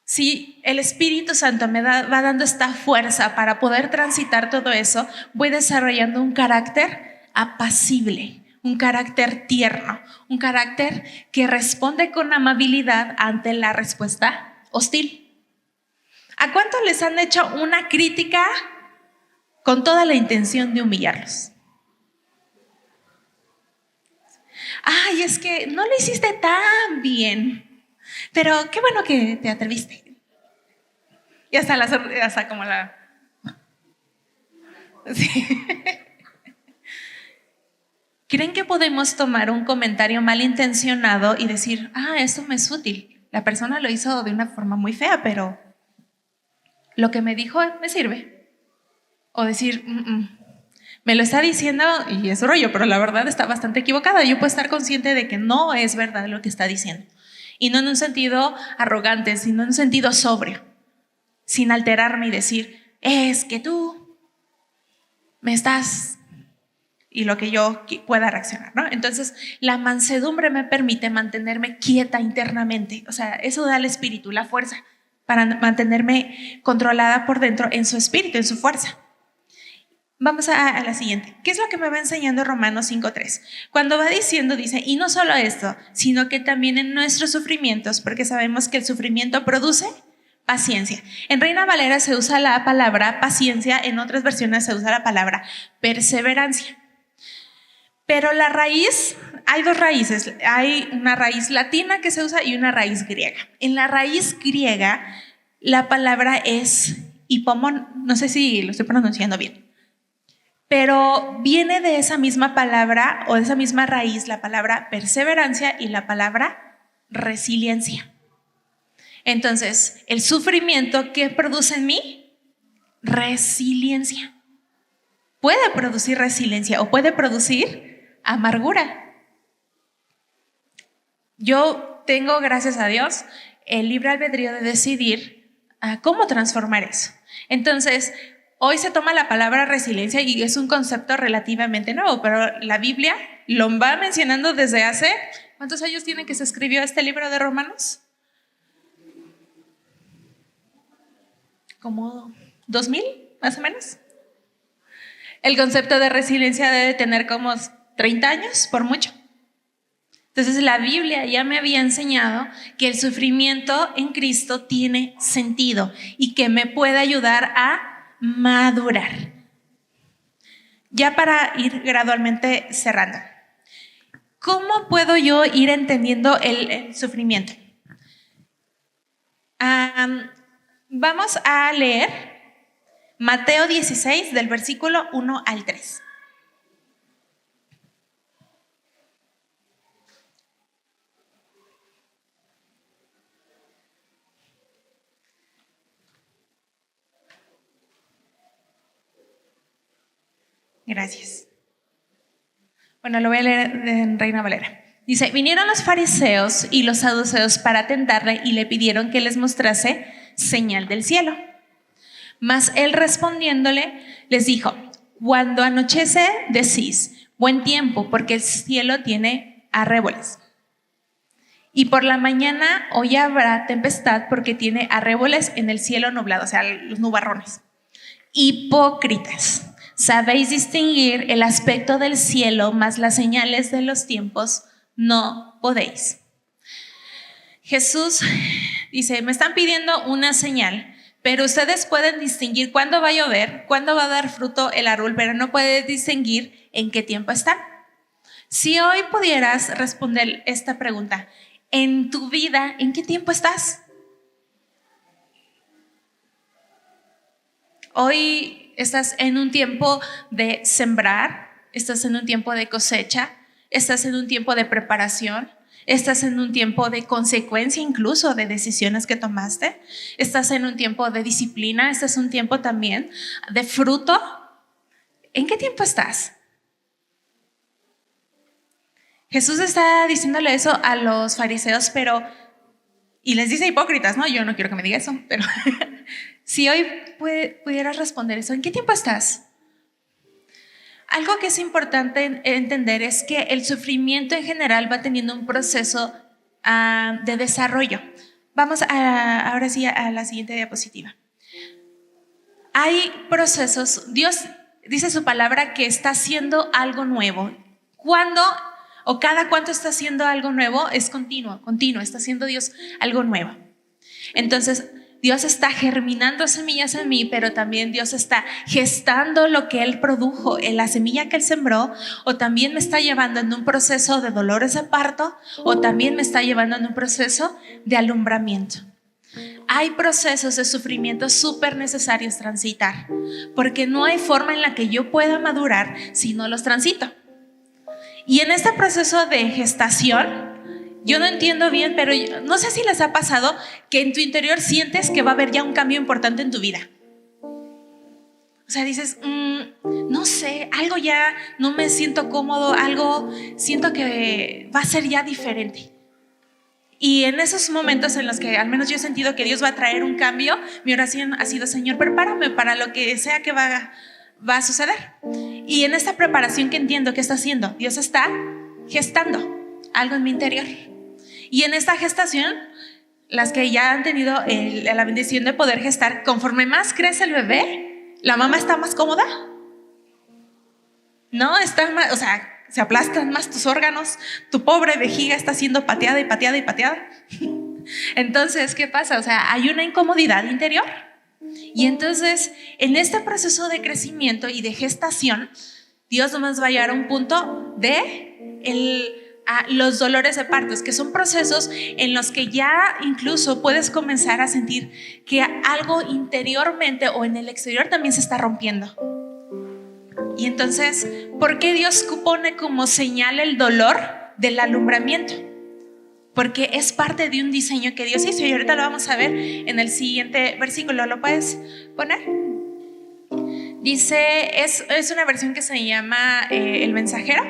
si el Espíritu Santo va dando esta fuerza para poder transitar todo eso, voy desarrollando un carácter apacible, un carácter tierno, un carácter que responde con amabilidad ante la respuesta hostil. ¿A cuántos les han hecho una crítica con toda la intención de humillarlos? Ay, es que no lo hiciste tan bien. Pero qué bueno que te atreviste. Y hasta como la... Sí. ¿Creen que podemos tomar un comentario malintencionado y decir, esto me es útil? La persona lo hizo de una forma muy fea, pero lo que me dijo me sirve. O decir, me lo está diciendo y es rollo, pero la verdad está bastante equivocada. Yo puedo estar consciente de que no es verdad lo que está diciendo. Y no en un sentido arrogante, sino en un sentido sobrio, sin alterarme y decir, es que tú me estás, y lo que yo pueda reaccionar, ¿no? Entonces, la mansedumbre me permite mantenerme quieta internamente. O sea, eso da al espíritu la fuerza para mantenerme controlada por dentro en su espíritu, en su fuerza. Vamos a la siguiente. ¿Qué es lo que me va enseñando Romanos 5:3? Cuando va diciendo, dice, y no solo esto, sino que también en nuestros sufrimientos, porque sabemos que el sufrimiento produce paciencia. En Reina Valera se usa la palabra paciencia, en otras versiones se usa la palabra perseverancia. Pero la raíz, hay dos raíces. Hay una raíz latina que se usa y una raíz griega. En la raíz griega, la palabra es hipomón, no sé si lo estoy pronunciando bien. Pero viene de esa misma palabra o de esa misma raíz la palabra perseverancia y la palabra resiliencia. Entonces, el sufrimiento, ¿qué produce en mí? Resiliencia. Puede producir resiliencia o puede producir amargura. Yo tengo, gracias a Dios, el libre albedrío de decidir cómo transformar eso. Entonces, hoy se toma la palabra resiliencia y es un concepto relativamente nuevo, pero la Biblia lo va mencionando desde hace, ¿cuántos años tiene que se escribió este libro de Romanos? Como 2000, más o menos. El concepto de resiliencia debe tener como 30 años, por mucho. Entonces la Biblia ya me había enseñado que el sufrimiento en Cristo tiene sentido y que me puede ayudar a madurar. Ya para ir gradualmente cerrando, ¿cómo puedo yo ir entendiendo el sufrimiento? Vamos a leer Mateo 16 del versículo 1 al 3. Gracias. Bueno, lo voy a leer en Reina Valera. Dice, vinieron los fariseos y los saduceos para tentarle y le pidieron que les mostrase señal del cielo. Mas él respondiéndole les dijo, cuando anochece decís, buen tiempo, porque el cielo tiene arreboles. Y por la mañana hoy habrá tempestad porque tiene arreboles en el cielo nublado, o sea, los nubarrones. Hipócritas. Sabéis distinguir el aspecto del cielo, mas las señales de los tiempos no podéis. Jesús dice, me están pidiendo una señal, pero ustedes pueden distinguir cuándo va a llover, cuándo va a dar fruto el árbol, pero no pueden distinguir en qué tiempo están. Si hoy pudieras responder esta pregunta, en tu vida, ¿en qué tiempo estás? Hoy estás en un tiempo de sembrar, estás en un tiempo de cosecha, estás en un tiempo de preparación, estás en un tiempo de consecuencia incluso de decisiones que tomaste, estás en un tiempo de disciplina, estás en un tiempo también de fruto. ¿En qué tiempo estás? Jesús está diciéndole eso a los fariseos, y les dice hipócritas, ¿no? Yo no quiero que me diga eso, pero si hoy pudieras responder eso, ¿en qué tiempo estás? Algo que es importante entender es que el sufrimiento en general va teniendo un proceso de desarrollo. Vamos ahora sí a la siguiente diapositiva. Hay procesos. Dios dice su palabra que está haciendo algo nuevo. ¿Cuándo o cada cuánto está haciendo algo nuevo? Es continuo, está haciendo Dios algo nuevo. Entonces, Dios está germinando semillas en mí, pero también Dios está gestando lo que Él produjo, en la semilla que Él sembró, o también me está llevando en un proceso de dolores de parto, o también me está llevando en un proceso de alumbramiento. Hay procesos de sufrimiento súper necesarios transitar, porque no hay forma en la que yo pueda madurar si no los transito. Y en este proceso de gestación, yo no entiendo bien, pero no sé si les ha pasado que en tu interior sientes que va a haber ya un cambio importante en tu vida. O sea, dices, no sé, algo ya no me siento cómodo, algo siento que va a ser ya diferente. Y en esos momentos en los que al menos yo he sentido que Dios va a traer un cambio, mi oración ha sido: Señor, prepárame para lo que sea que va a suceder. Y en esta preparación que entiendo que está haciendo, Dios está gestando algo en mi interior. Y en esta gestación, las que ya han tenido la bendición de poder gestar, conforme más crece el bebé, la mamá está más cómoda. No, está más, o sea, se aplastan más tus órganos, tu pobre vejiga está siendo pateada y pateada y pateada. Entonces, ¿qué pasa? O sea, hay una incomodidad interior. Y entonces, en este proceso de crecimiento y de gestación, Dios nos va a llevar a un punto de los dolores de partos, que son procesos en los que ya incluso puedes comenzar a sentir que algo interiormente o en el exterior también se está rompiendo. Y entonces, ¿por qué Dios pone como señal el dolor del alumbramiento? Porque es parte de un diseño que Dios hizo, y ahorita lo vamos a ver en el siguiente versículo. ¿Lo puedes poner? Dice, es una versión que se llama El Mensajero,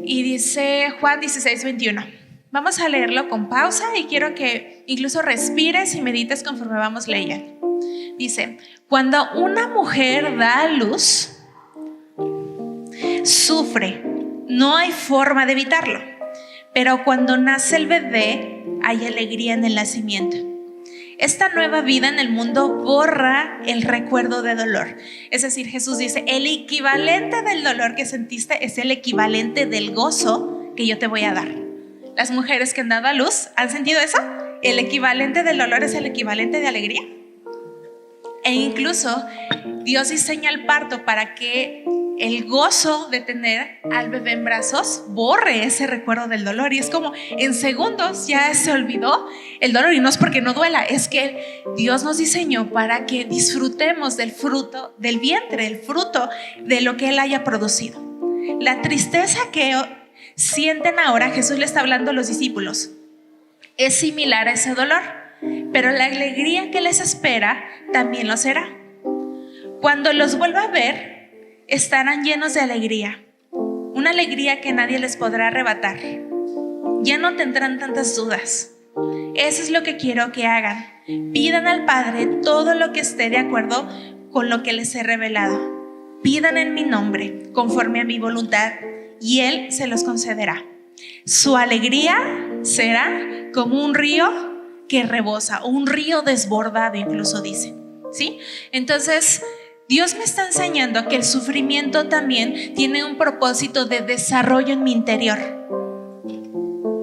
y dice Juan 16:21. Vamos a leerlo con pausa y quiero que incluso respires y medites conforme vamos leyendo. Dice: cuando una mujer da a luz, sufre, no hay forma de evitarlo, pero cuando nace el bebé hay alegría en el nacimiento. Esta nueva vida en el mundo borra el recuerdo de dolor. Es decir, Jesús dice: el equivalente del dolor que sentiste es el equivalente del gozo que yo te voy a dar. Las mujeres que han dado a luz, ¿han sentido eso? El equivalente del dolor es el equivalente de alegría. E incluso Dios diseña el parto para que el gozo de tener al bebé en brazos borre ese recuerdo del dolor. Y es como en segundos ya se olvidó el dolor. Y no es porque no duela, es que Dios nos diseñó para que disfrutemos del fruto del vientre, el fruto de lo que Él haya producido. La tristeza que sienten ahora, Jesús le está hablando a los discípulos, es similar a ese dolor, pero la alegría que les espera también lo será. Cuando los vuelva a ver, estarán llenos de alegría, una alegría que nadie les podrá arrebatar. Ya no tendrán tantas dudas. Eso es lo que quiero que hagan. Pidan al Padre todo lo que esté de acuerdo con lo que les he revelado. Pidan en mi nombre, conforme a mi voluntad, y Él se los concederá. Su alegría será como un río que rebosa, o un río desbordado, incluso dice, ¿sí? Entonces, Dios me está enseñando que el sufrimiento también tiene un propósito de desarrollo en mi interior,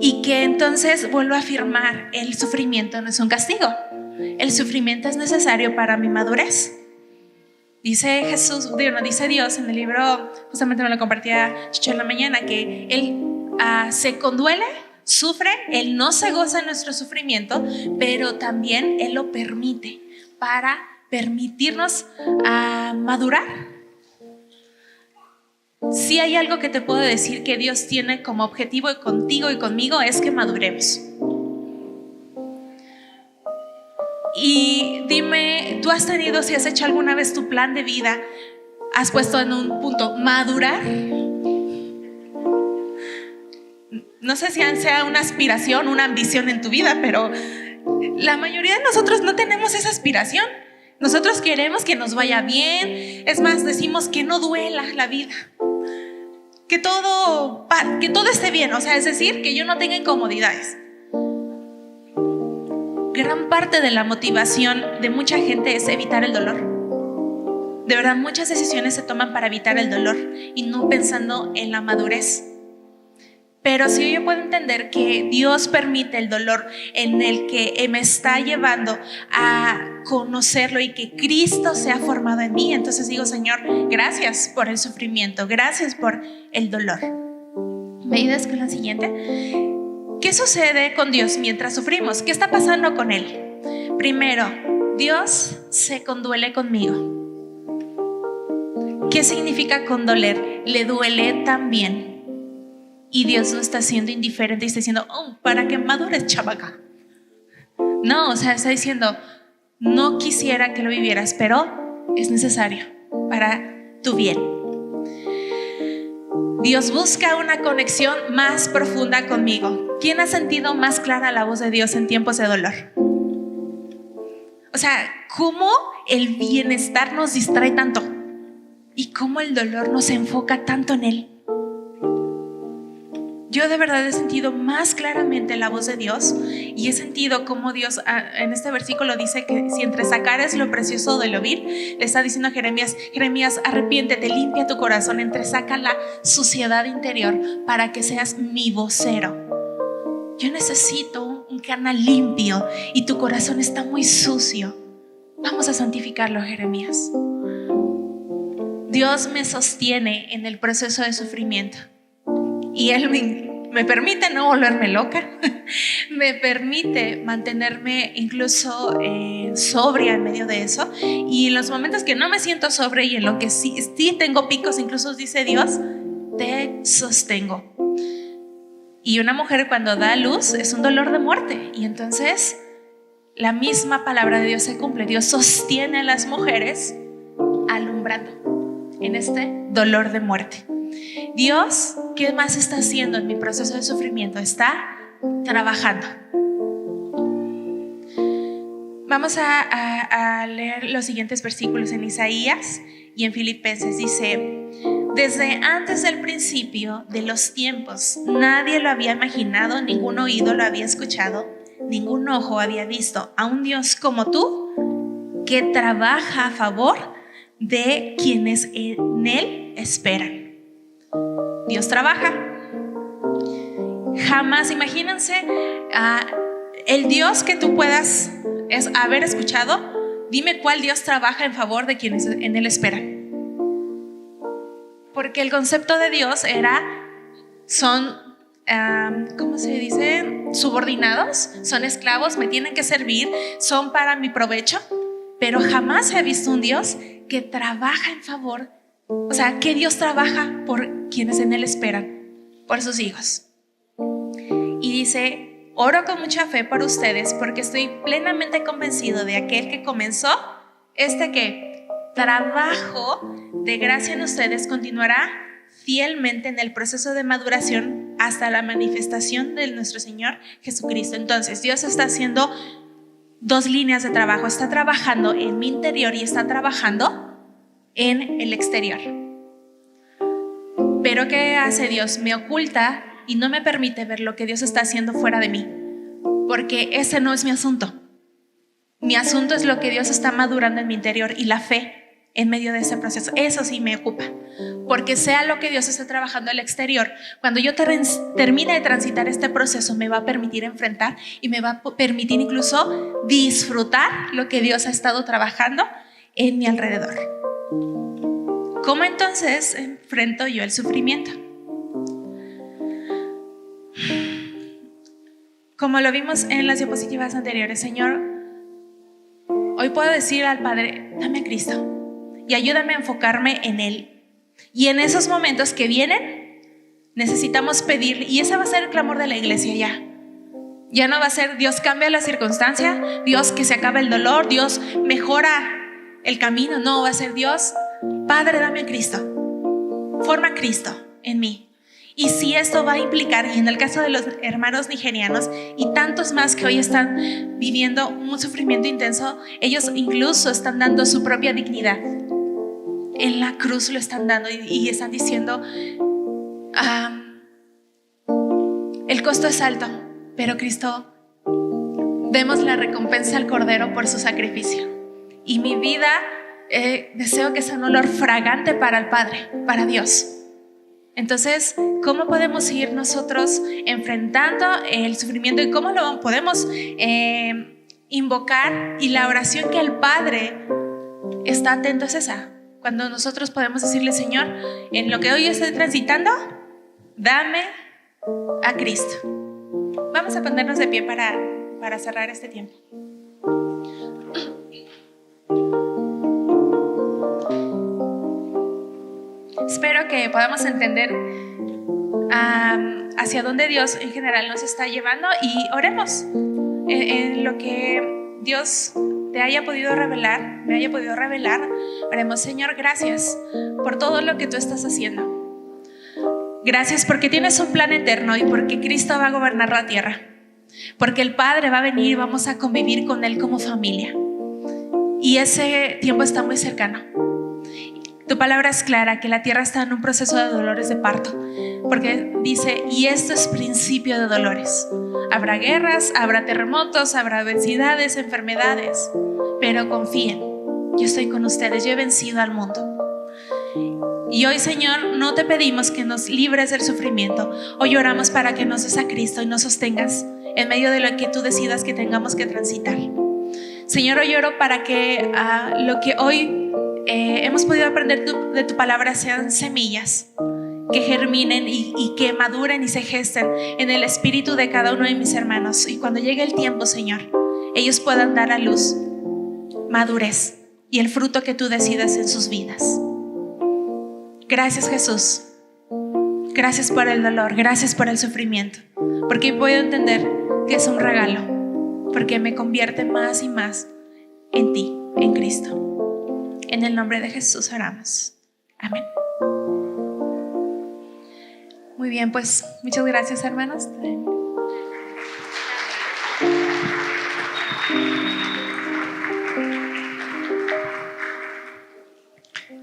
y que entonces vuelvo a afirmar: el sufrimiento no es un castigo, el sufrimiento es necesario para mi madurez. Dice Jesús, dice Dios en el libro, justamente me lo compartía Chicho en la mañana, que Él se conduele, sufre, Él no se goza en nuestro sufrimiento, pero también Él lo permite para permitirnos madurar. Si hay algo que te puedo decir que Dios tiene como objetivo contigo y conmigo, es que maduremos. Y dime, ¿tú has tenido, si has hecho alguna vez tu plan de vida, has puesto en un punto madurar? No sé si sea una aspiración, una ambición en tu vida, pero la mayoría de nosotros no tenemos esa aspiración. Nosotros queremos que nos vaya bien. Es más, decimos que no duela la vida, que todo esté bien. O sea, es decir, que yo no tenga incomodidades. gran parte de la motivación de mucha gente es evitar el dolor. De verdad, muchas decisiones se toman para evitar el dolor y no pensando en la madurez. Pero si yo puedo entender que Dios permite el dolor en el que me está llevando a conocerlo y que Cristo se ha formado en mí, entonces digo, Señor, gracias por el sufrimiento, gracias por el dolor. ¿Me ayudas con la siguiente? ¿Qué sucede con Dios mientras sufrimos? ¿Qué está pasando con Él? Primero, Dios se conduele conmigo. ¿Qué significa condoler? Le duele también. Y Dios no está siendo indiferente y está diciendo, oh, para que madures, chavaca. No, o sea, está diciendo, no quisiera que lo vivieras, pero es necesario para tu bien. Dios busca una conexión más profunda conmigo. ¿Quién ha sentido más clara la voz de Dios en tiempos de dolor? O sea, ¿cómo el bienestar nos distrae tanto? ¿Y cómo el dolor nos enfoca tanto en Él? Yo de verdad he sentido más claramente la voz de Dios y he sentido cómo Dios en este versículo dice que si entre sacares lo precioso de lo vil, le está diciendo a Jeremías, Jeremías, arrepiéntete, limpia tu corazón, entresaca la suciedad interior para que seas mi vocero. Yo necesito un canal limpio y tu corazón está muy sucio. Vamos a santificarlo, Jeremías. Dios me sostiene en el proceso de sufrimiento y Él me permite no volverme loca, me permite mantenerme incluso sobria en medio de eso, y en los momentos que no me siento sobria y en lo que sí tengo picos, incluso dice Dios, te sostengo. Y una mujer cuando da a luz es un dolor de muerte, y entonces la misma palabra de Dios se cumple. Dios sostiene a las mujeres alumbrando en este dolor de muerte. Dios, ¿qué más está haciendo en mi proceso de sufrimiento? Está trabajando. Vamos a leer los siguientes versículos en Isaías y en Filipenses. Dice, desde antes del principio de los tiempos, nadie lo había imaginado, ningún oído lo había escuchado, ningún ojo había visto a un Dios como tú, que trabaja a favor de quienes en Él esperan. Dios trabaja. Jamás, imagínense, el Dios que tú puedas haber escuchado. Dime cuál Dios trabaja en favor de quienes en Él esperan. Porque el concepto de Dios son, ¿cómo se dice? Subordinados, son esclavos, me tienen que servir, son para mi provecho. Pero jamás se ha visto un Dios que trabaja en favor. O sea, que Dios trabaja por quienes en Él esperan, por sus hijos. Y dice, oro con mucha fe por ustedes porque estoy plenamente convencido de aquel que comenzó que trabajo de gracia en ustedes continuará fielmente en el proceso de maduración hasta la manifestación de nuestro Señor Jesucristo. Entonces, Dios está haciendo dos líneas de trabajo. Está trabajando en mi interior y está trabajando en el exterior. Pero ¿qué hace Dios? Me oculta y no me permite ver lo que Dios está haciendo fuera de mí, porque ese no es mi asunto. Mi asunto es lo que Dios está madurando en mi interior y la fe en medio de ese proceso. Eso sí me ocupa, porque sea lo que Dios esté trabajando al exterior, cuando yo termine de transitar este proceso, me va a permitir enfrentar y me va a permitir incluso disfrutar lo que Dios ha estado trabajando en mi alrededor. ¿Cómo entonces enfrento yo el sufrimiento? Como lo vimos en las diapositivas anteriores, Señor, hoy puedo decir al Padre, dame a Cristo y ayúdame a enfocarme en Él. Y en esos momentos que vienen, necesitamos pedir, y ese va a ser el clamor de la iglesia ya. Ya no va a ser Dios cambia la circunstancia, Dios que se acabe el dolor, Dios mejora el camino. No, va a ser Dios, Padre, dame a Cristo, forma a Cristo en mí. Y si esto va a implicar, y en el caso de los hermanos nigerianos y tantos más que hoy están viviendo un sufrimiento intenso, ellos incluso están dando su propia dignidad. En la cruz lo están dando y están diciendo, el costo es alto, pero Cristo demos la recompensa al Cordero por su sacrificio. Y mi vida deseo que sea un olor fragante para el Padre, para Dios. Entonces, ¿cómo podemos ir nosotros enfrentando el sufrimiento y cómo lo podemos invocar? Y la oración que el Padre está atento es esa. Cuando nosotros podemos decirle: Señor, en lo que hoy estoy transitando, dame a Cristo. Vamos a ponernos de pie para cerrar este tiempo. Espero que podamos entender hacia dónde Dios en general nos está llevando, y oremos en lo que Dios te haya podido revelar, me haya podido revelar. Oremos: Señor, gracias por todo lo que tú estás haciendo. Gracias porque tienes un plan eterno y porque Cristo va a gobernar la tierra, porque el Padre va a venir y vamos a convivir con Él como familia, y ese tiempo está muy cercano. Tu palabra es clara, que la tierra está en un proceso de dolores de parto, porque dice: y esto es principio de dolores. Habrá guerras, habrá terremotos, habrá adversidades, enfermedades, pero confíen, yo estoy con ustedes, yo he vencido al mundo. Y hoy, Señor, no te pedimos que nos libres del sufrimiento. Hoy oramos para que nos des a Cristo y nos sostengas en medio de lo que tú decidas que tengamos que transitar. Señor, hoy oro para que lo que hoy hemos podido aprender de tu palabra sean semillas que germinen y que maduren y se gesten en el espíritu de cada uno de mis hermanos, y cuando llegue el tiempo, Señor, ellos puedan dar a luz madurez y el fruto que tú decidas en sus vidas. Gracias, Jesús. Gracias por el dolor, gracias por el sufrimiento, porque puedo entender que es un regalo, porque me convierte más y más en ti, en Cristo. En el nombre de Jesús oramos. Amén. Muy bien, pues muchas gracias, hermanos.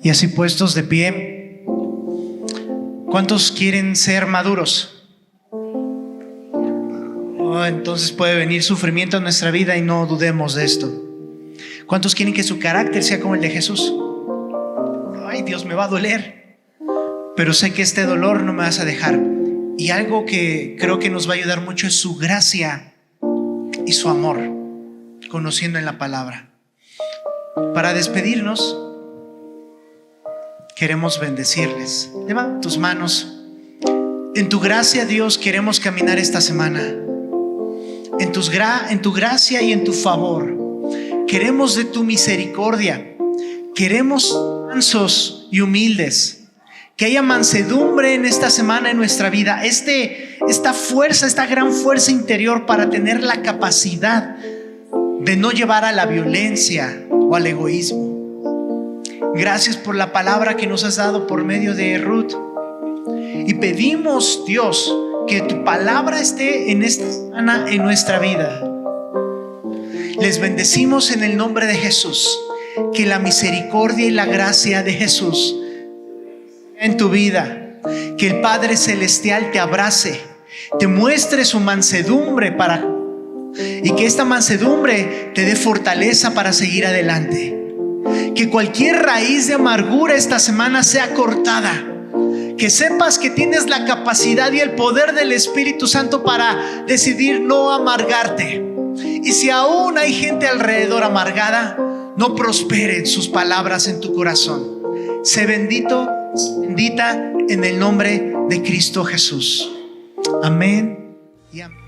Y así puestos de pie, ¿cuántos quieren ser maduros? Entonces puede venir sufrimiento en nuestra vida y no dudemos de esto. ¿Cuántos quieren que su carácter sea como el de Jesús? Ay, Dios, me va a doler, pero sé que este dolor no me vas a dejar. Y algo que creo que nos va a ayudar mucho es su gracia y su amor, conociendo en la palabra. Para despedirnos, queremos bendecirles. Levanta tus manos. En tu gracia, Dios, queremos caminar esta semana. En tu gracia y en tu favor. Queremos de tu misericordia. Queremos mansos y humildes. Que haya mansedumbre en esta semana en nuestra vida. Esta fuerza, esta gran fuerza interior para tener la capacidad de no llevar a la violencia o al egoísmo. Gracias por la palabra que nos has dado por medio de Ruth. Y pedimos, Dios, que tu palabra esté en esta semana en nuestra vida. Les bendecimos en el nombre de Jesús. Que la misericordia y la gracia de Jesús en tu vida, que el Padre Celestial te abrace, te muestre su mansedumbre y que esta mansedumbre te dé fortaleza para seguir adelante. Que cualquier raíz de amargura esta semana sea cortada. Que sepas que tienes la capacidad y el poder del Espíritu Santo para decidir no amargarte. Y si aún hay gente alrededor amargada, no prosperen sus palabras en tu corazón. Sé bendito, bendita en el nombre de Cristo Jesús. Amén y amén.